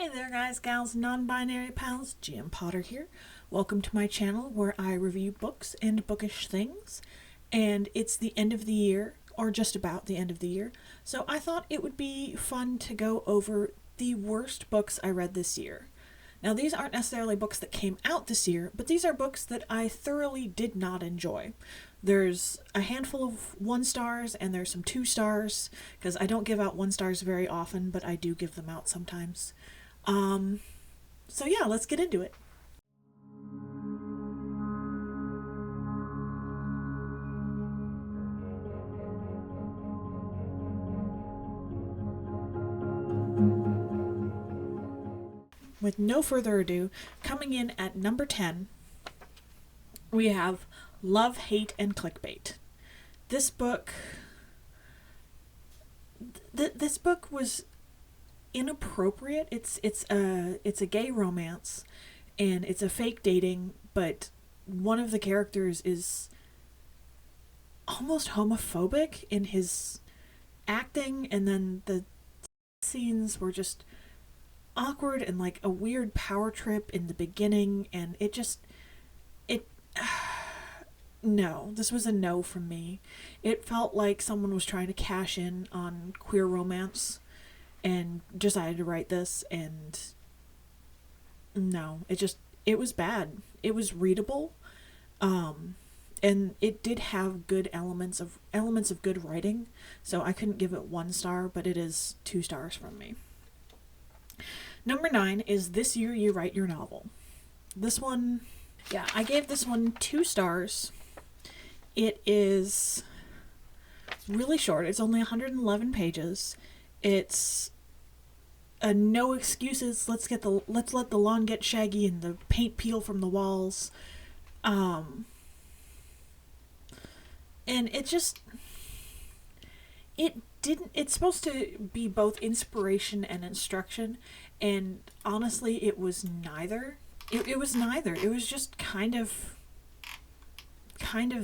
Hey there guys, gals, non-binary pals, GM Potter here. Welcome to my channel where I review books and bookish things. And it's the end of the year, or just about the end of the year, so I thought it would be fun to go over the worst books I read this year. Now these aren't necessarily books that came out this year, but these are books that I thoroughly did not enjoy. There's a handful of 1 stars and there's some 2 stars, because I don't give out 1 stars very often, but I do give them out sometimes. So yeah, let's get into it. With no further ado, coming in at number 10, we have Love, Hate, and Clickbait. This book... this book was inappropriate. It's a gay romance, and it's a fake dating, but one of the characters is almost homophobic in his acting, and then the scenes were just awkward and like a weird power trip in the beginning, and no, this was a no from me. It felt like someone was trying to cash in on queer romance and decided to write this, and no, it was bad. It was readable, and it did have good elements of good writing, so I couldn't give it 1 star, but it is 2 stars from me. Number 9 is This Year You Write Your Novel. This one, yeah, I gave this one 2 stars. It is really short. It's only 111 pages. It's a no excuses. Let's let the lawn get shaggy and the paint peel from the walls. And it's supposed to be both inspiration and instruction, and honestly it was neither. It was neither. It was just kind of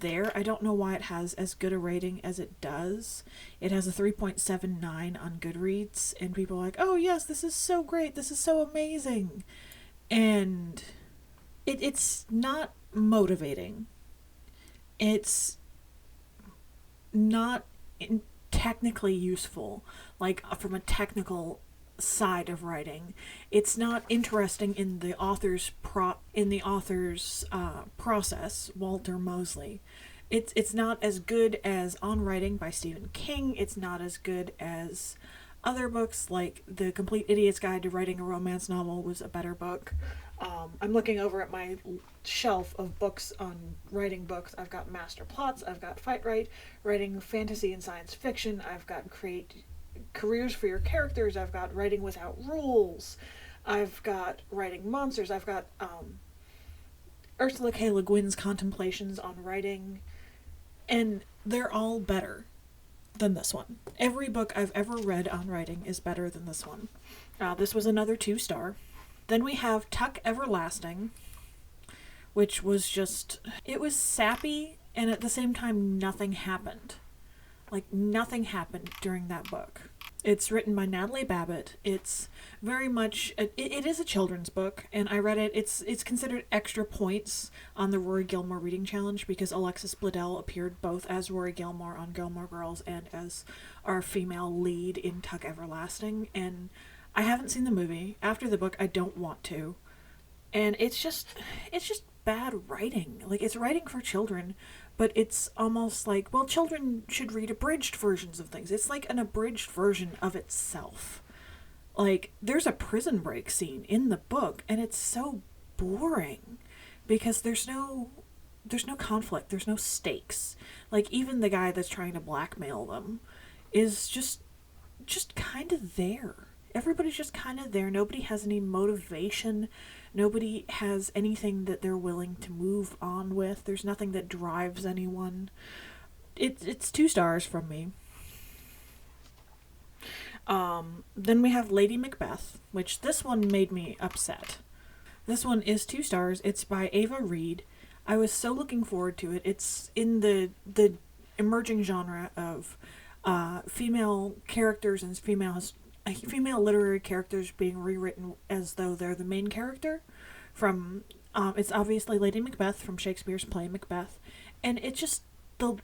there. I don't know why it has as good a rating as it does. It has a 3.79 on Goodreads, and people are like, oh yes, this is so great, this is so amazing. And it's not motivating. It's not technically useful, like from a technical side of writing. It's not interesting in the author's process, Walter Mosley. It's not as good as On Writing by Stephen King. It's not as good as other books, like The Complete Idiot's Guide to Writing a Romance Novel was a better book. I'm looking over at my shelf of books on writing books. I've got Master Plots, I've got Fight Right, Writing Fantasy and Science Fiction, I've got Create Careers for Your Characters, I've got Writing Without Rules, I've got Writing Monsters, I've got Ursula K. Le Guin's Contemplations on Writing, and they're all better than this one. Every book I've ever read on writing is better than this one. This was another 2 star. Then we have Tuck Everlasting, which was it was sappy, and at the same time nothing happened. Like, nothing happened during that book. It's written by Natalie Babbitt. It's very much, it is a children's book, and I read it. It's considered extra points on the Rory Gilmore Reading Challenge because Alexis Bledel appeared both as Rory Gilmore on Gilmore Girls and as our female lead in Tuck Everlasting, and I haven't seen the movie. After the book, I don't want to. And it's just bad writing. Like, it's writing for children, but it's almost like, well, children should read abridged versions of things. It's like an abridged version of itself. Like, there's a prison break scene in the book, and it's so boring because there's no conflict, there's no stakes. Like, even the guy that's trying to blackmail them is just kind of there. Everybody's just kind of there. Nobody has any motivation. Nobody has anything that they're willing to move on with. There's nothing that drives anyone. It's 2 stars from me. Then we have Lady Macbeth, which this one made me upset. This one is 2 stars. It's by Ava Reed. I was so looking forward to it. It's in the emerging genre of female characters and female female literary characters being rewritten as though they're the main character from it's obviously Lady Macbeth from Shakespeare's play Macbeth, and it just the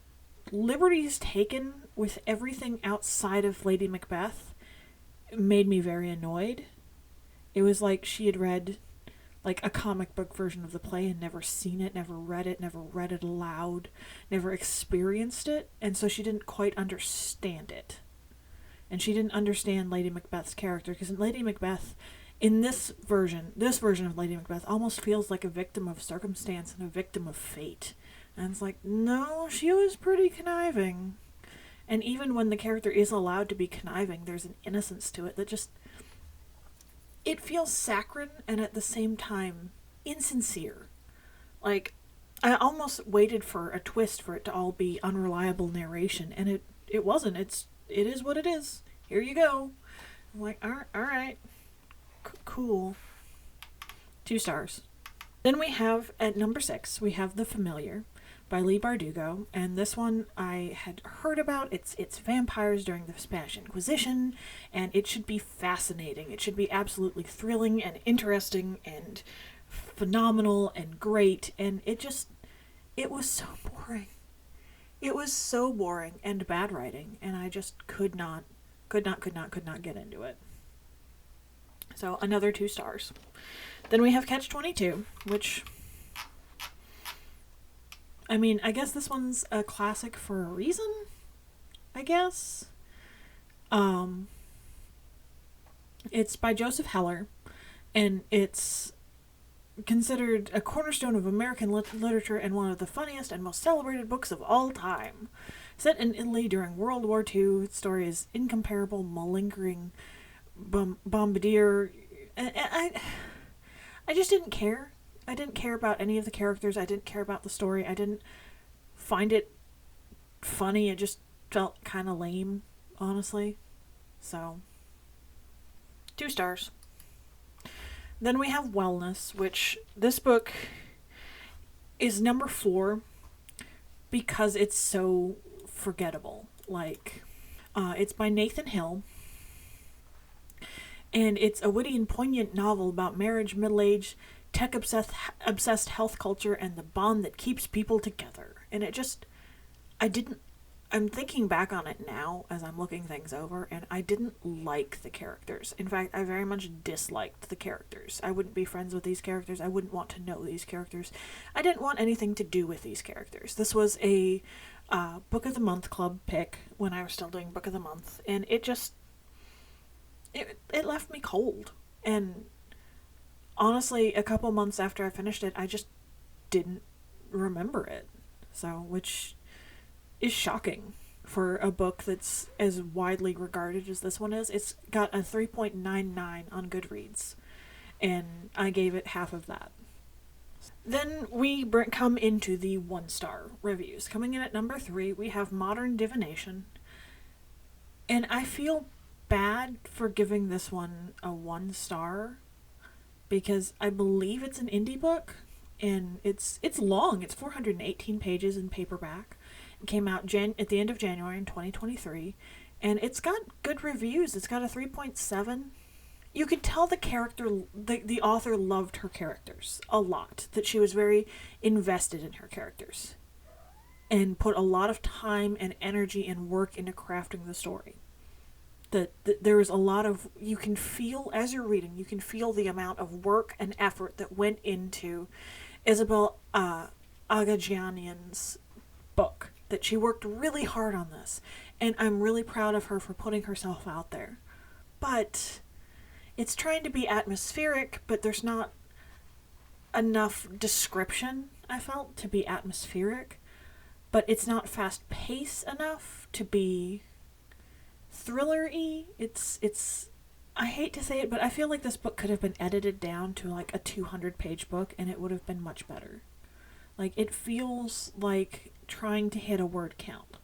liberties taken with everything outside of Lady Macbeth made me very annoyed. It was like she had read like a comic book version of the play and never seen it, never read it aloud, never experienced it, and so she didn't quite understand it. And she didn't understand Lady Macbeth's character, because Lady Macbeth, in this version of Lady Macbeth almost feels like a victim of circumstance and a victim of fate. And it's like, no, she was pretty conniving. And even when the character is allowed to be conniving, there's an innocence to it that just, it feels saccharine and at the same time insincere. Like, I almost waited for a twist for it to all be unreliable narration, and it wasn't. It is what it is. Here you go. I'm like, all right. Cool. 2 stars. Then we have, at number 6, we have The Familiar by Leigh Bardugo, and this one I had heard about. It's vampires during the Spanish Inquisition, and it should be fascinating. It should be absolutely thrilling and interesting and phenomenal and great, and it was so boring. It was so boring and bad writing, and I just could not get into it. So another 2 stars. Then we have Catch-22, which, I mean, I guess this one's a classic for a reason, I guess. It's by Joseph Heller, and it's considered a cornerstone of American literature and one of the funniest and most celebrated books of all time. Set in Italy during World War II, the story is incomparable, malingering bombardier. I just didn't care. I didn't care about any of the characters. I didn't care about the story. I didn't find it funny. It just felt kind of lame, honestly. So, 2 stars. Then we have Wellness, which this book is number 4 because it's so forgettable. Like, it's by Nathan Hill, and it's a witty and poignant novel about marriage, middle-aged, tech-obsessed health culture, and the bond that keeps people together. And it just, I'm thinking back on it now as I'm looking things over, and I didn't like the characters. In fact, I very much disliked the characters. I wouldn't be friends with these characters. I wouldn't want to know these characters. I didn't want anything to do with these characters. This was a Book of the Month Club pick when I was still doing Book of the Month, and it just, it left me cold. And honestly, a couple months after I finished it, I just didn't remember it. So, which is shocking for a book that's as widely regarded as this one is. It's got a 3.99 on Goodreads, and I gave it half of that. Then we come into the 1-star reviews. Coming in at number 3, we have Modern Divination, and I feel bad for giving this one a 1 star because I believe it's an indie book, and it's long. It's 418 pages in paperback. It came out at the end of January in 2023, and it's got good reviews. It's got a 3.7. You could tell the author loved her characters a lot, that she was very invested in her characters and put a lot of time and energy and work into crafting the story. That there is a lot of, you can feel, as you're reading, you can feel the amount of work and effort that went into Isabel Agagianian's book, that she worked really hard on this, and I'm really proud of her for putting herself out there. But it's trying to be atmospheric, but there's not enough description, I felt, to be atmospheric, but it's not fast-paced enough to be thriller-y. It's I hate to say it, but I feel like this book could have been edited down to like a 200-page book, and it would have been much better. Like, it feels like trying to hit a word count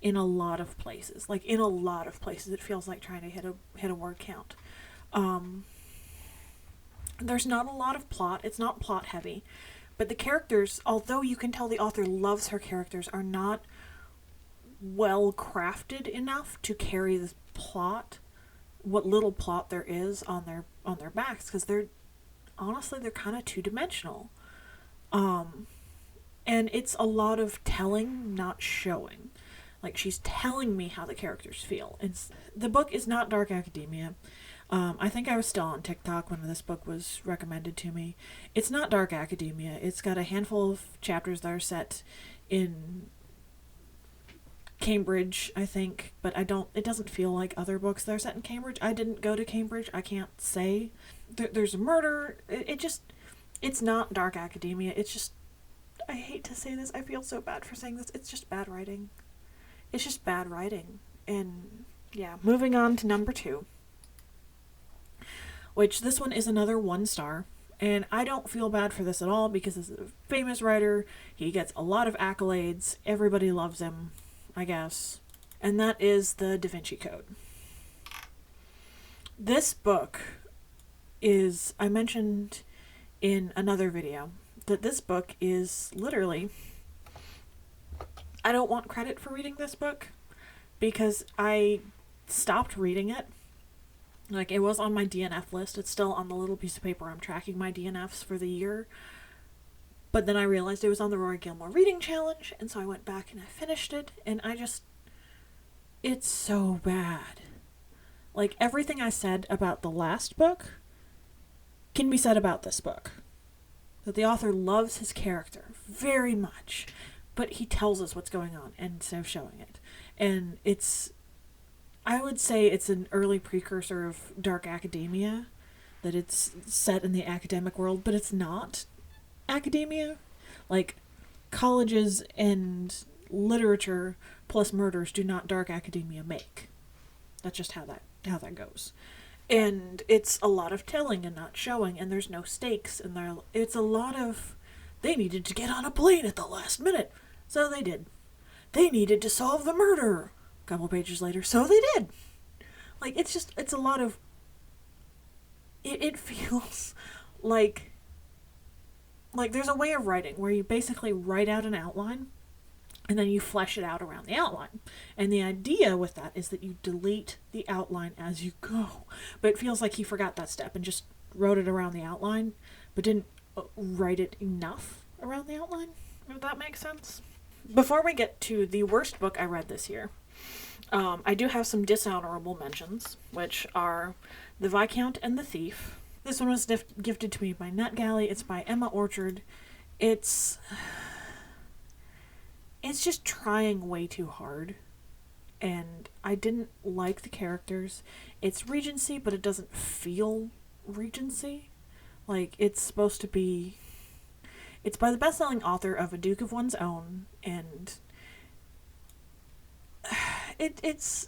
in a lot of places. Like, in a lot of places, it feels like trying to hit a word count. There's not a lot of plot. It's not plot heavy, but the characters, although you can tell the author loves her characters, are not well crafted enough to carry the plot what little plot there is on their backs, because they're kind of two-dimensional. And it's a lot of telling, not showing. Like, she's telling me how the characters feel. The book is not dark academia. I think I was still on TikTok when this book was recommended to me. It's not dark academia. It's got a handful of chapters that are set in Cambridge, I think, but it doesn't feel like other books that are set in Cambridge. I didn't go to Cambridge. I can't say. There's a murder. It's not dark academia. It's just, I hate to say this. I feel so bad for saying this. It's just bad writing. It's just bad writing. And yeah, moving on to number 2, which this one is another 1 star. And I don't feel bad for this at all, because this is a famous writer. He gets a lot of accolades. Everybody loves him, I guess. And that is the Da Vinci Code. This book is, I mentioned in another video, that this book is literally, I don't want credit for reading this book, because I stopped reading it. Like, it was on my DNF list. It's still on the little piece of paper I'm tracking my DNFs for the year. But then I realized it was on the Rory Gilmore Reading Challenge, and so I went back and I finished it, and it's so bad. Like, everything I said about the last book can be said about this book. That the author loves his character very much, but he tells us what's going on instead of showing it. And I would say it's an early precursor of dark academia, that it's set in the academic world, but it's not academia. Like, colleges and literature plus murders do not dark academia make. That's just how that goes. And it's a lot of telling and not showing, and there's no stakes, and it's a lot of, they needed to get on a plane at the last minute, so they did. They needed to solve the murder. A couple pages later, so they did. Like, it's a lot of, it feels like there's a way of writing where you basically write out an outline and then you flesh it out around the outline. And the idea with that is that you delete the outline as you go. But it feels like he forgot that step and just wrote it around the outline, but didn't write it enough around the outline, if that makes sense. Before we get to the worst book I read this year, I do have some dishonorable mentions, which are The Viscount and the Thief. This one was gifted to me by NetGalley. It's by Emma Orchard. It's just trying way too hard, and I didn't like the characters. It's Regency, but it doesn't feel Regency. Like, it's supposed to be... It's by the best-selling author of A Duke of One's Own, and it's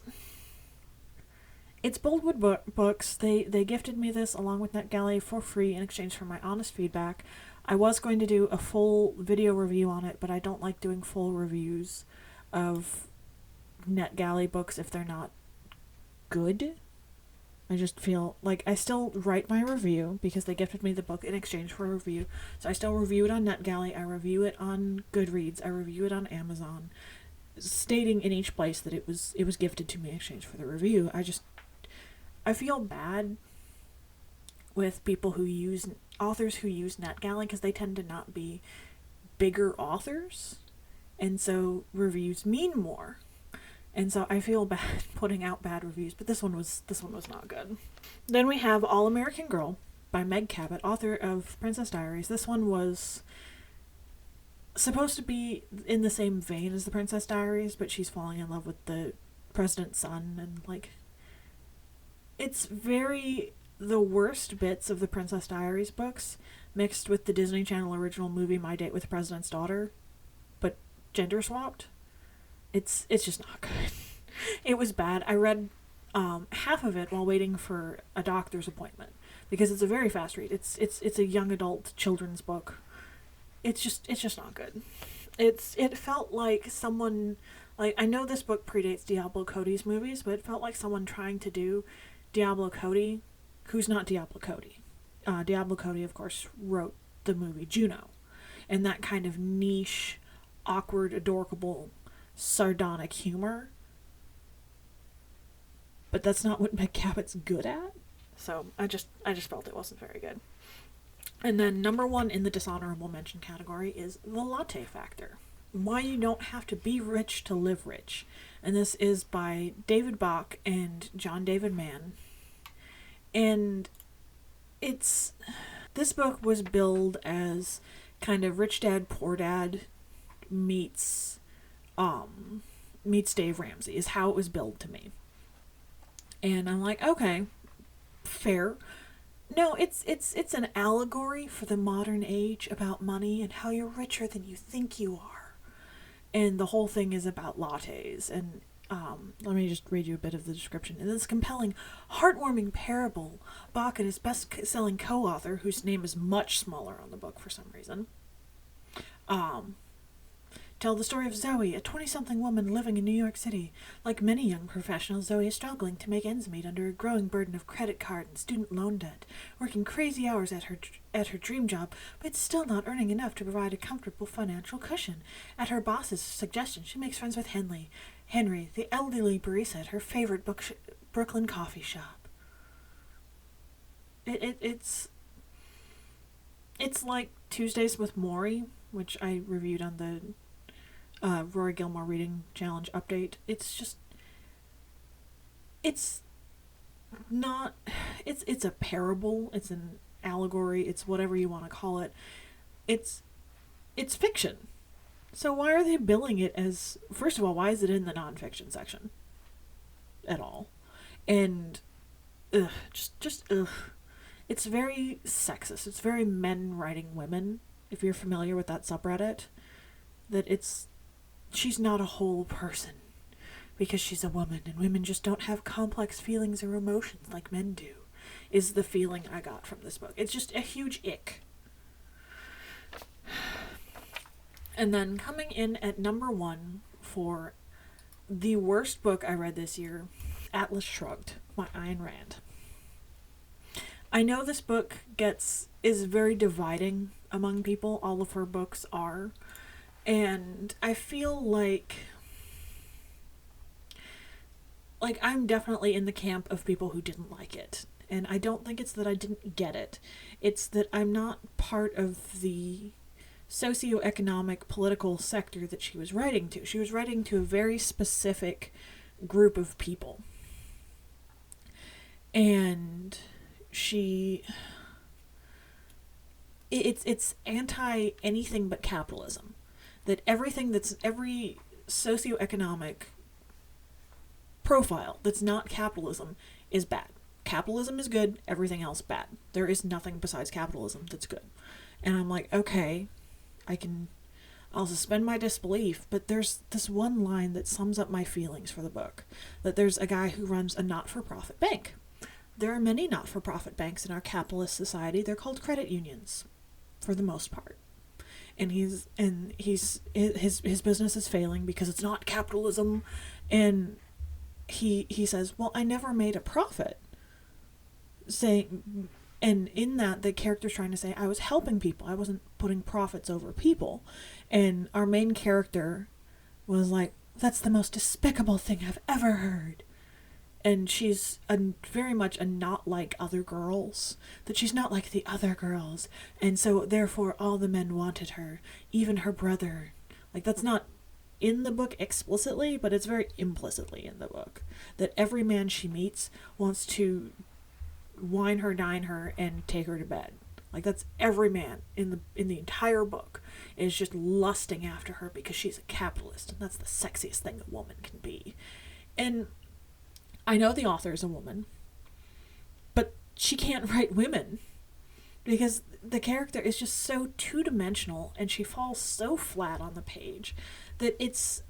Boldwood Books. They gifted me this along with NetGalley for free in exchange for my honest feedback. I was going to do a full video review on it, but I don't like doing full reviews of NetGalley books if they're not good. I just feel like I still write my review because they gifted me the book in exchange for a review. So I still review it on NetGalley, I review it on Goodreads, I review it on Amazon, stating in each place that it was gifted to me in exchange for the review. I feel bad with people who use authors who use NetGalley, because they tend to not be bigger authors, and so reviews mean more. And so I feel bad putting out bad reviews, but this one was not good. Then we have All American Girl by Meg Cabot, author of Princess Diaries. This one was supposed to be in the same vein as the Princess Diaries, but she's falling in love with the president's son, and like, it's very the worst bits of the Princess Diaries books mixed with the Disney Channel original movie My Date with the President's Daughter, but gender swapped. It's just not good. It was bad. I read half of it while waiting for a doctor's appointment, because it's a very fast read. It's a young adult children's book. It's just not good. It felt like someone, like, I know this book predates Diablo Cody's movies, but it felt like someone trying to do Diablo Cody, who's not Diablo Cody. Diablo Cody, of course, wrote the movie Juno, and that kind of niche, awkward, adorable, sardonic humor but that's not what Meg Cabot's good at. So I just felt it wasn't very good. And then number 1 in the dishonorable mention category is The Latte Factor. Why You Don't Have to Be Rich to Live Rich. And this is by David Bach and John David Mann. And this book was billed as kind of Rich Dad, Poor Dad meets Dave Ramsey, is how it was billed to me. And I'm like, okay, fair. No, it's an allegory for the modern age about money and how you're richer than you think you are. And the whole thing is about lattes. And let me just read you a bit of the description. In this compelling, heartwarming parable, Bach and his best-selling co-author, whose name is much smaller on the book for some reason, tell the story of Zoe, a 20-something woman living in New York City. Like many young professionals, Zoe is struggling to make ends meet under a growing burden of credit card and student loan debt, working crazy hours at her dream job, but still not earning enough to provide a comfortable financial cushion. At her boss's suggestion, she makes friends with Henry, the elderly barista at her favorite Brooklyn coffee shop. It's like Tuesdays with Maury, which I reviewed on the Rory Gilmore Reading Challenge update. It's a parable, it's an allegory, it's whatever you want to call it. It's fiction. So why are they billing it as, first of all, why is it in the nonfiction section at all? And just it's very sexist. It's very men writing women, if you're familiar with that subreddit, that she's not a whole person because she's a woman, and women just don't have complex feelings or emotions like men do, is the feeling I got from this book. It's just a huge ick. And then coming in at number 1 for the worst book I read this year, Atlas Shrugged by Ayn Rand. I know this book is very dividing among people. All of her books are. And I feel like I'm definitely in the camp of people who didn't like it. And I don't think it's that I didn't get it. It's that I'm not part of the socioeconomic political sector that she was writing to. She was writing to a very specific group of people. And it's anti anything but capitalism. That every socioeconomic profile that's not capitalism is bad. Capitalism is good, everything else bad. There is nothing besides capitalism that's good. And I'm like, okay, I'll suspend my disbelief, but there's this one line that sums up my feelings for the book. That there's a guy who runs a not-for-profit bank. There are many not-for-profit banks in our capitalist society. They're called credit unions, for the most part. And his business is failing because it's not capitalism. And he says, well, I never made a profit. And in that, the character's trying to say, I was helping people. I wasn't putting profits over people. And our main character was like, that's the most despicable thing I've ever heard. And she's very much a not like other girls. That she's not like the other girls. And so, therefore, all the men wanted her. Even her brother. Like, that's not in the book explicitly, but it's very implicitly in the book. That every man she meets wants to wine her, dine her, and take her to bed. Like, that's every man in the entire book is just lusting after her because she's a capitalist, and that's the sexiest thing a woman can be. And I know the author is a woman, but she can't write women because the character is just so two-dimensional and she falls so flat on the page that it's...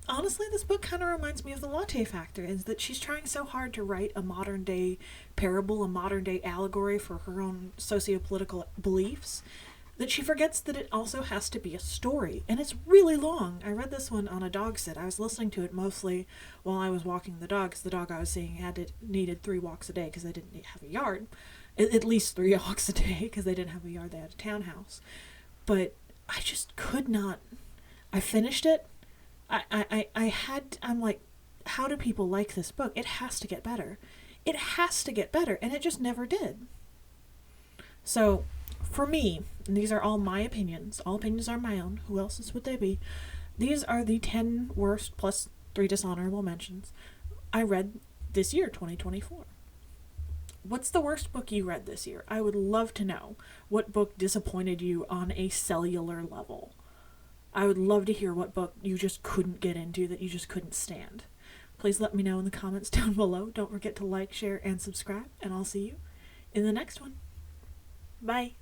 Honestly, this book kind of reminds me of The Latte Factor, is that she's trying so hard to write a modern-day parable, a modern-day allegory for her own socio-political beliefs, that she forgets that it also has to be a story. And it's really long. I read this one on a dog sit. I was listening to it mostly while I was walking the dog, because the dog I was seeing needed 3 walks a day because they didn't have a yard. At least 3 walks a day because they didn't have a yard. They had a townhouse. But I just could not... I finished it. I'm like, how do people like this book? It has to get better. It has to get better, and it just never did. So, for me, and these are all my opinions, all opinions are my own, who else's would they be? These are the 10 worst plus 3 dishonorable mentions I read this year, 2024. What's the worst book you read this year? I would love to know what book disappointed you on a cellular level. I would love to hear what book you just couldn't get into, that you just couldn't stand. Please let me know in the comments down below. Don't forget to like, share, and subscribe, and I'll see you in the next one. Bye.